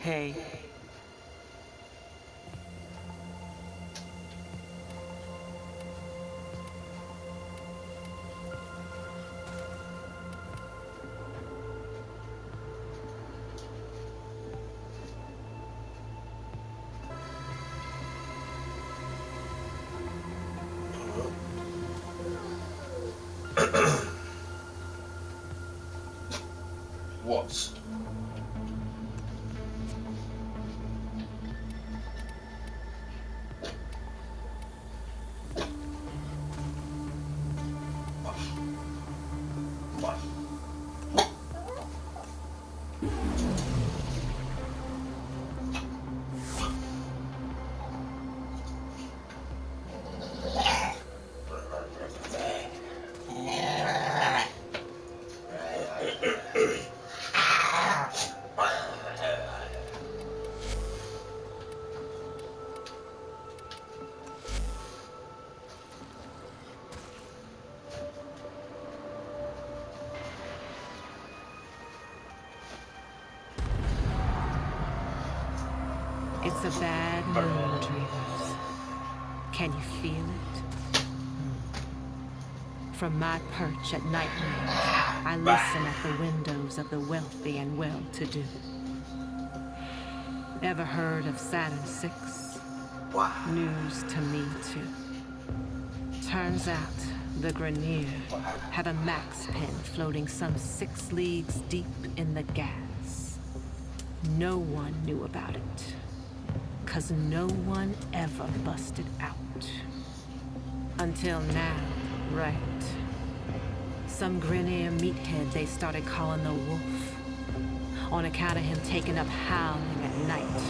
Hey. What? It's a bad moon, dreamers. Can you feel it? From my perch at NIGHTWAVE, I listen at the windows of the wealthy and well-to-do. Ever heard of Saturn VI? News to me, too. Turns out, the Grenier had a max pin floating some 6 leagues deep in the gas. No one knew about it. 'Cause no one ever busted out. Until now, right? Some Grenier meathead they started calling the Wolf, on account of him taking up howling at night.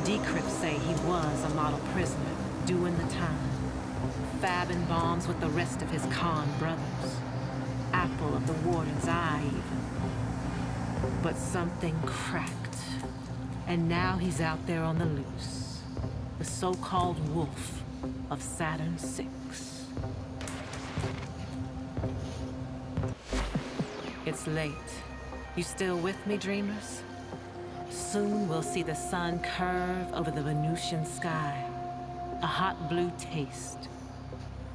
Decrypts say he was a model prisoner, doing the time, fabbing bombs with the rest of his con brothers. Apple of the warden's eye, even. But something cracked. And now he's out there on the loose. The so-called Wolf of Saturn VI. It's late. You still with me, dreamers? Soon we'll see the sun curve over the Venusian sky. A hot blue taste.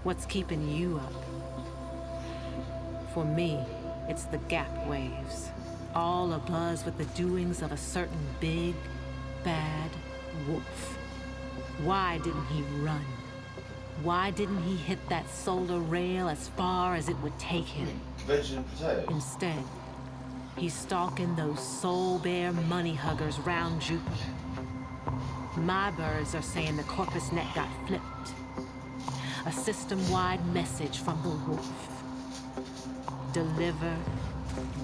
What's keeping you up? For me, it's the gap waves. All abuzz with the doings of a certain big, bad wolf. Why didn't he run? Why didn't he hit that solar rail as far as it would take him? Instead, he's stalking those soul-bare money huggers round Jupiter. My birds are saying the Corpus Net got flipped. A system-wide message from the wolf. Deliver,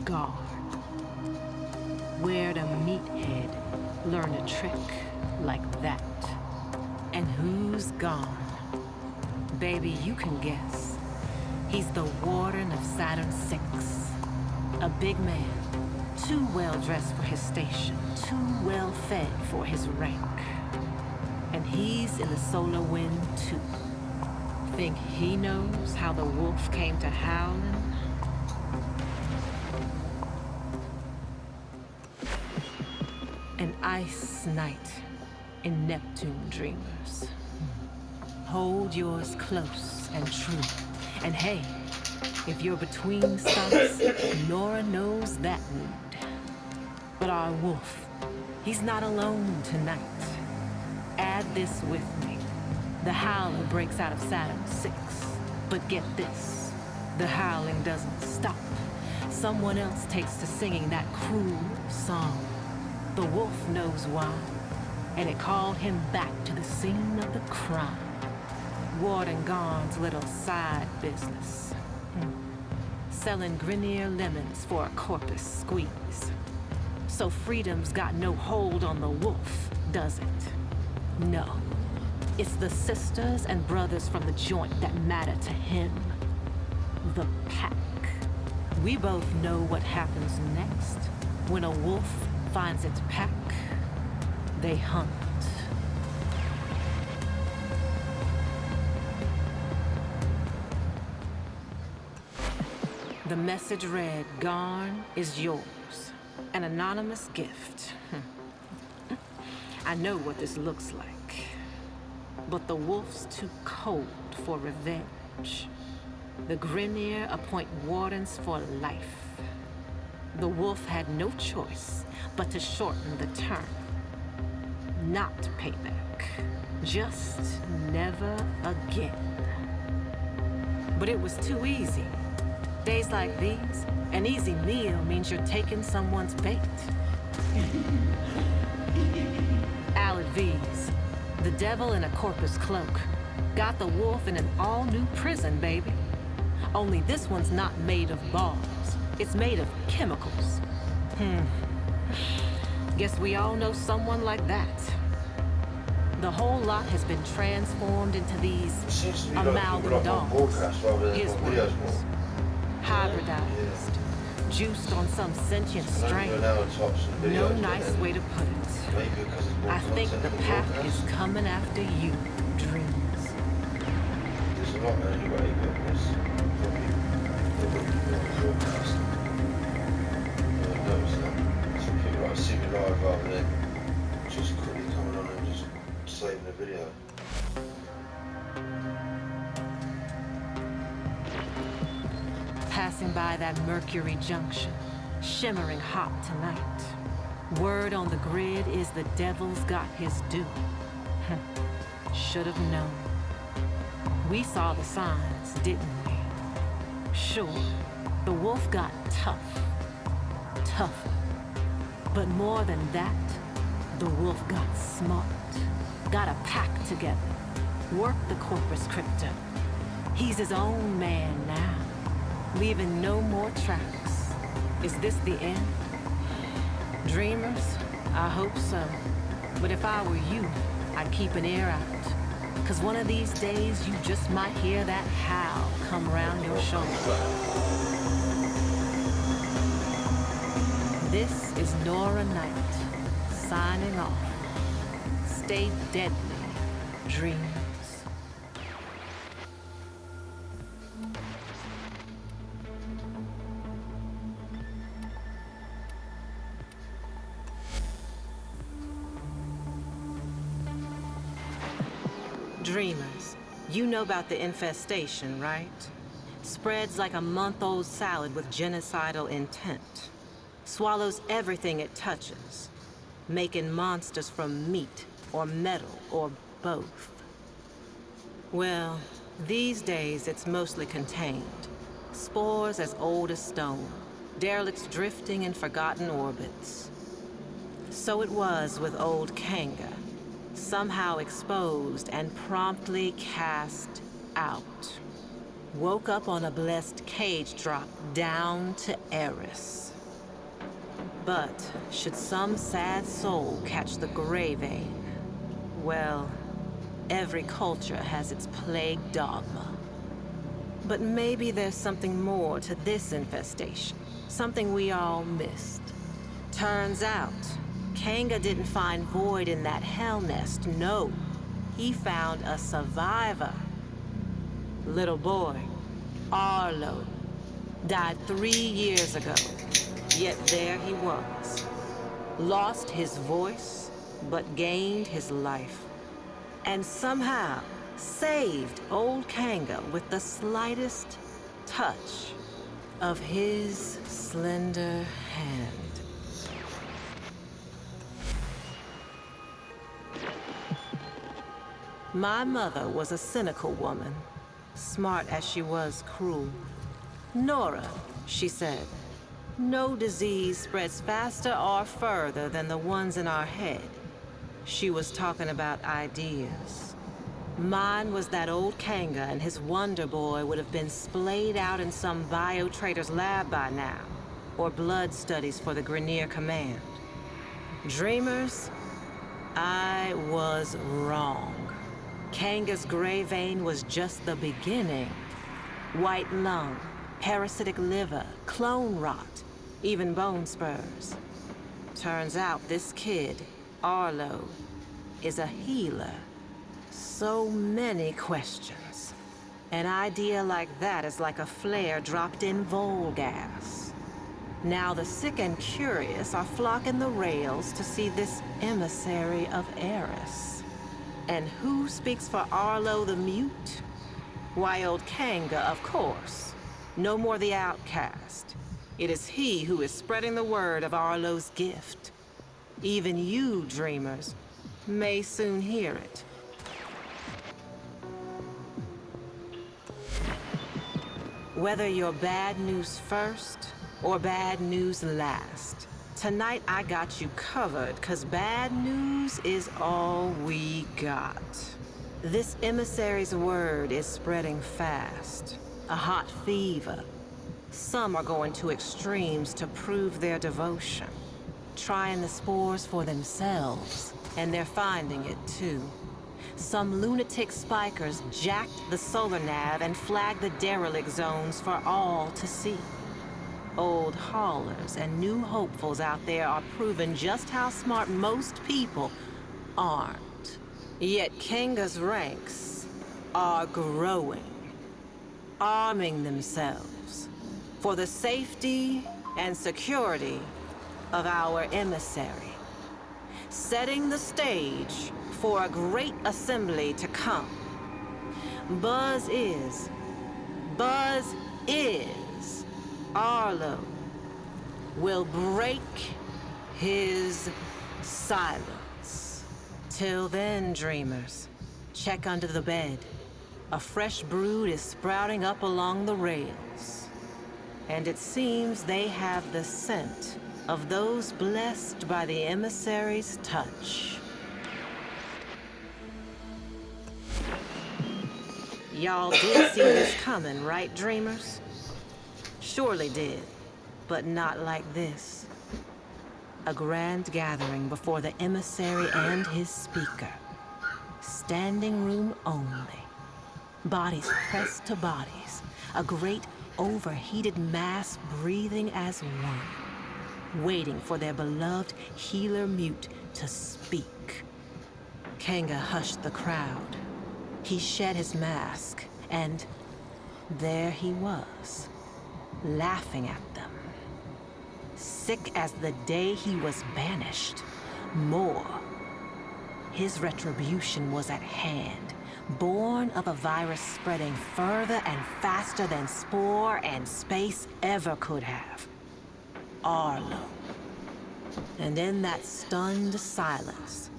guard. Where'd a meathead learn a trick like that? And who's gone? Baby, you can guess. He's the warden of Saturn VI. A big man, too well-dressed for his station, too well-fed for his rank. And he's in the solar wind, too. Think he knows how the wolf came to howling? An ice night in Neptune, dreamers. Hold yours close and true. And hey, if you're between stunts, Nora knows that mood. But our wolf, he's not alone tonight. Add this with me. The howling breaks out of Saturn VI. But get this, the howling doesn't stop. Someone else takes to singing that cruel song. The wolf knows why, and it called him back to the scene of the crime. Warden Garn's little side business. Selling Grenier lemons for a Corpus squeeze. So freedom's got no hold on the wolf, does it? No. It's the sisters and brothers from the joint that matter to him. The pack. We both know what happens next. When a wolf finds its pack, they hunt. The message read, Garn is yours. An anonymous gift. I know what this looks like. But the wolf's too cold for revenge. The Grineer appoint wardens for life. The wolf had no choice but to shorten the term. Not payback. Just never again. But it was too easy. Days like these, an easy meal means you're taking someone's bait. Alad V's, the devil in a corpus cloak, got the wolf in an all-new prison, baby. Only this one's not made of bars. It's made of chemicals. Guess we all know someone like that. The whole lot has been transformed into these amalgam dogs. His words. Hybridized. Juiced on some sentient strain. No nice way to put it. I think the pack is coming after you, dreams. There's a lot anyway, but there's forecast. I noticed that. Some people like see me live rather than just quickly coming on and just saving the video. Passing by that Mercury Junction, shimmering hot tonight. Word on the grid is the devil's got his due. Should have known. We saw the signs, didn't we? Sure, the wolf got tougher. But more than that, the wolf got smart. Got a pack together. Worked the Corpus Crypto. He's his own man now. Leaving no more tracks. Is this the end? Dreamers? I hope so. But if I were you, I'd keep an ear out. 'Cause one of these days you just might hear that howl come around your shoulder. This is Nora Knight, signing off. Stay deadly, dreamers. Dreamers, you know about the infestation, right? Spreads like a month-old salad with genocidal intent. Swallows everything it touches, making monsters from meat or metal or both. Well, these days it's mostly contained. Spores as old as stone, derelicts drifting in forgotten orbits. So it was with old Kanga. Somehow exposed and promptly cast out. Woke up on a blessed cage drop down to Eris. But should some sad soul catch the gray vein, well, every culture has its plague dogma. But maybe there's something more to this infestation, something we all missed. Turns out, Kanga didn't find void in that hell nest, no. He found a survivor. Little boy, Arlo, died 3 years ago, yet there he was. Lost his voice, but gained his life. And somehow saved old Kanga with the slightest touch of his slender hand. My mother was a cynical woman, smart as she was cruel. Nora, she said, no disease spreads faster or further than the ones in our head. She was talking about ideas. Mine was that old Kanga and his Wonder Boy would have been splayed out in some biotrader's lab by now, or blood studies for the Grineer Command. Dreamers, I was wrong. Kanga's gray vein was just the beginning. White lung, parasitic liver, clone rot, even bone spurs. Turns out this kid, Arlo, is a healer. So many questions. An idea like that is like a flare dropped in Vol gas. Now the sick and curious are flocking the rails to see this emissary of Eris. And who speaks for Arlo the Mute? Why, old Kanga, of course. No more the outcast. It is he who is spreading the word of Arlo's gift. Even you, dreamers, may soon hear it. Whether you're bad news first or bad news last, tonight I got you covered, 'cause bad news is all we got. This emissary's word is spreading fast. A hot fever. Some are going to extremes to prove their devotion, trying the spores for themselves, and they're finding it too. Some lunatic spikers jacked the solar nav and flagged the derelict zones for all to see. Old haulers and new hopefuls out there are proving just how smart most people aren't. Yet Kanga's ranks are growing, arming themselves for the safety and security of our emissary, setting the stage for a great assembly to come. Buzz is, Arlo will break his silence. Till then, dreamers, check under the bed. A fresh brood is sprouting up along the rails. And it seems they have the scent of those blessed by the emissary's touch. Y'all did see this coming, right, dreamers? Surely did, but not like this. A grand gathering before the emissary and his speaker. Standing room only. Bodies pressed to bodies. A great overheated mass breathing as one. Waiting for their beloved healer mute to speak. Kanga hushed the crowd. He shed his mask, and there he was, laughing at them. Sick as the day he was banished. More. His retribution was at hand, born of a virus spreading further and faster than spore and space ever could have. Arlo. And in that stunned silence,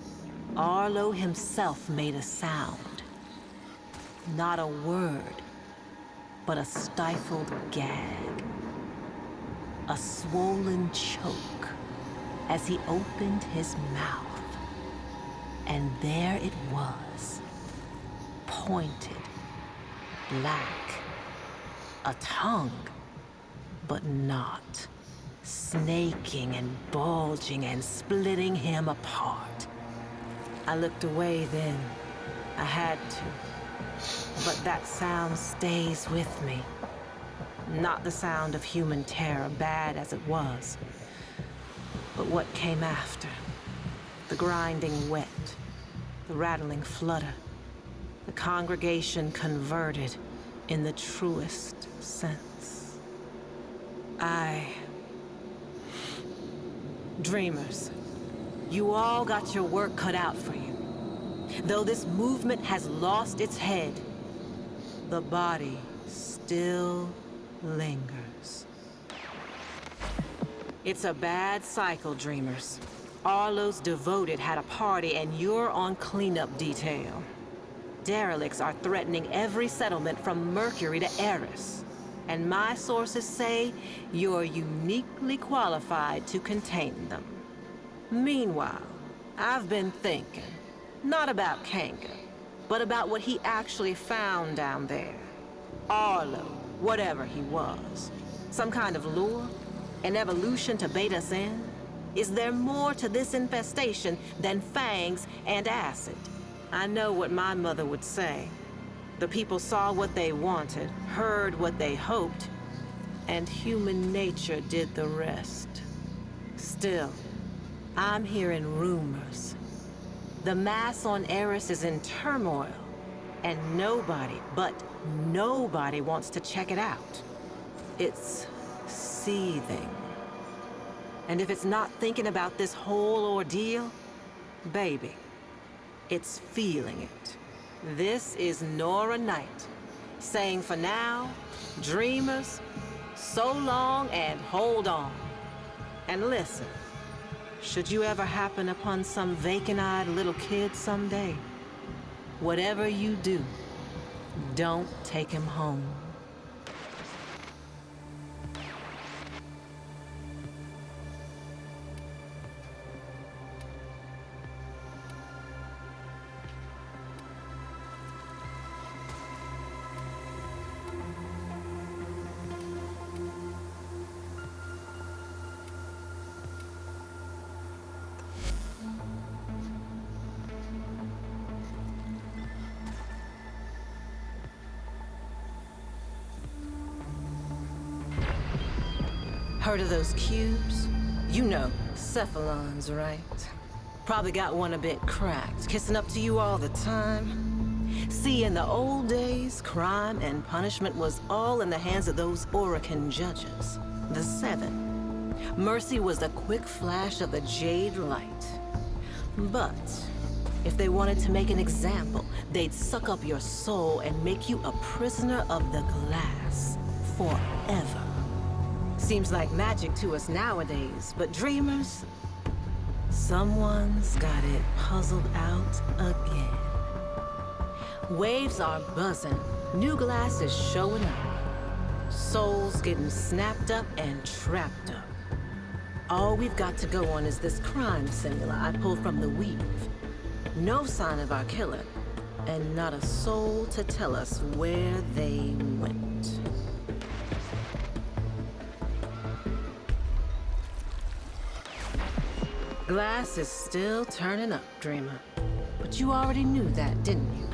Arlo himself made a sound. Not a word, but a stifled gag. A swollen choke as he opened his mouth. And there it was, pointed, black, a tongue, but not, snaking and bulging and splitting him apart. I looked away then. I had to. But that sound stays with me. Not the sound of human terror, bad as it was, but what came after. The grinding wet, the rattling flutter, the congregation converted in the truest sense. Dreamers, you all got your work cut out for you. Though this movement has lost its head, the body still lingers. It's a bad cycle, dreamers. Arlo's devoted had a party and you're on cleanup detail. Derelicts are threatening every settlement from Mercury to Eris. And my sources say you're uniquely qualified to contain them. Meanwhile, I've been thinking, not about Kanga, but about what he actually found down there. Arlo, whatever he was. Some kind of lure? An evolution to bait us in? Is there more to this infestation than fangs and acid? I know what my mother would say. The people saw what they wanted, heard what they hoped, and human nature did the rest. Still, I'm hearing rumors. The mass on Eris is in turmoil, and nobody, but nobody wants to check it out. It's seething. And if it's not thinking about this whole ordeal, baby, it's feeling it. This is Nora Knight, saying for now, dreamers, so long and hold on. And listen, should you ever happen upon some vacant-eyed little kid someday, whatever you do, don't take him home. Heard of those cubes? You know, cephalons, right? Probably got one a bit cracked, kissing up to you all the time. See, in the old days, crime and punishment was all in the hands of those Orican judges, the Seven. Mercy was the quick flash of the jade light. But if they wanted to make an example, they'd suck up your soul and make you a prisoner of the glass forever. Seems like magic to us nowadays, but dreamers, someone's got it puzzled out again. Waves are buzzing, new glass is showing up, souls getting snapped up and trapped up. All we've got to go on is this crime simula I pulled from the weave. No sign of our killer, and not a soul to tell us where they went. Glass is still turning up, dreamer. But you already knew that, didn't you?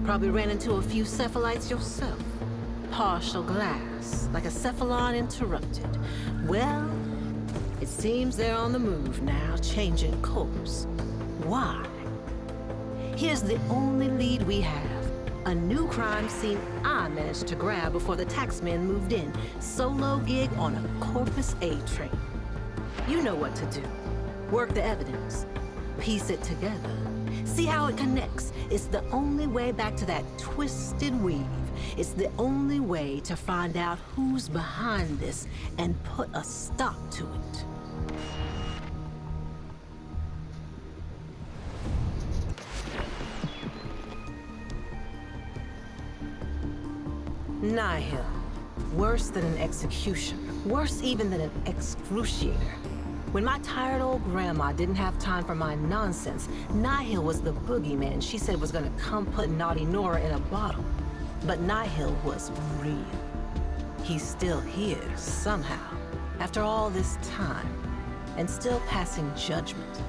Probably ran into a few cephalites yourself. Partial glass, like a cephalon interrupted. Well, it seems they're on the move now, changing course. Why? Here's the only lead we have. A new crime scene I managed to grab before the taxmen moved in. Solo gig on a Corpus A train. You know what to do. Work the evidence. Piece it together. See how it connects. It's the only way back to that twisted weave. It's the only way to find out who's behind this and put a stop to it. Nihil. Worse than an execution. Worse even than an excruciator. When my tired old grandma didn't have time for my nonsense, Nihil was the boogeyman she said was gonna come put naughty Nora in a bottle. But Nihil was real. He's still here, somehow, after all this time, and still passing judgment.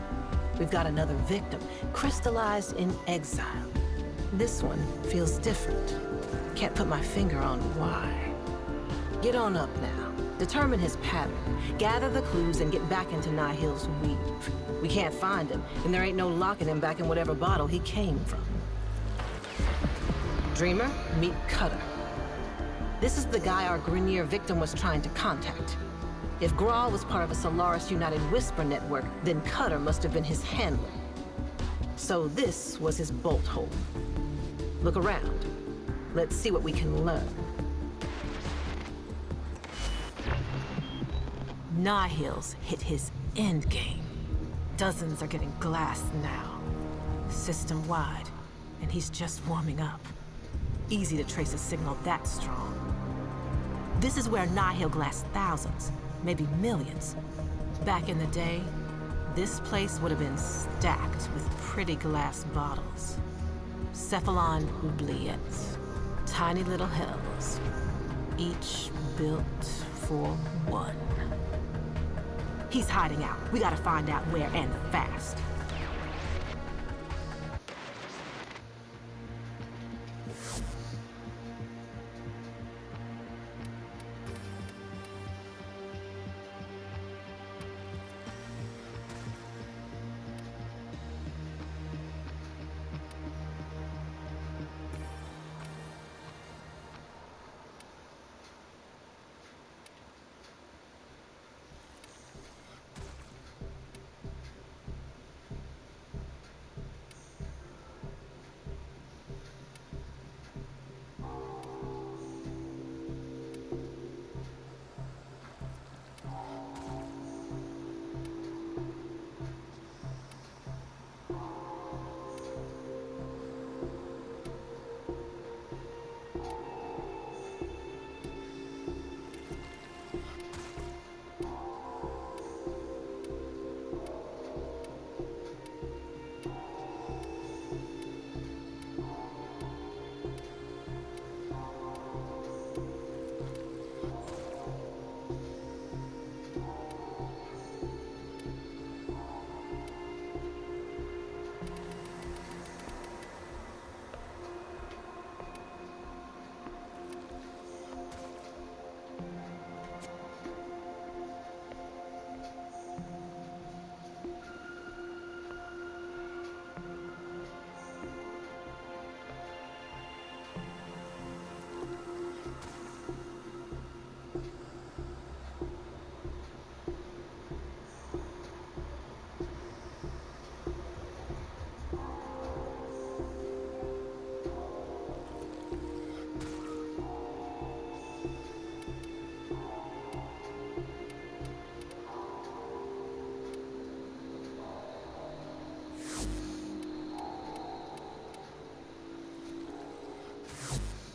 We've got another victim, crystallized in exile. This one feels different. Can't put my finger on why. Get on up now. Determine his pattern, gather the clues, and get back into Nihil's weave. We can't find him, and there ain't no locking him back in whatever bottle he came from. Dreamer, meet Cutter. This is the guy our Grenier victim was trying to contact. If Grawl was part of a Solaris United Whisper network, then Cutter must have been his handler. So this was his bolt hole. Look around. Let's see what we can learn. Nihil's hit his endgame. Dozens are getting glassed now. System-wide, and he's just warming up. Easy to trace a signal that strong. This is where Nihil glassed thousands, maybe millions. Back in the day, this place would have been stacked with pretty glass bottles. Cephalon oubliettes. Tiny little hells. Each built for one. He's hiding out. We gotta find out where, and fast.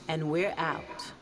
And we're out.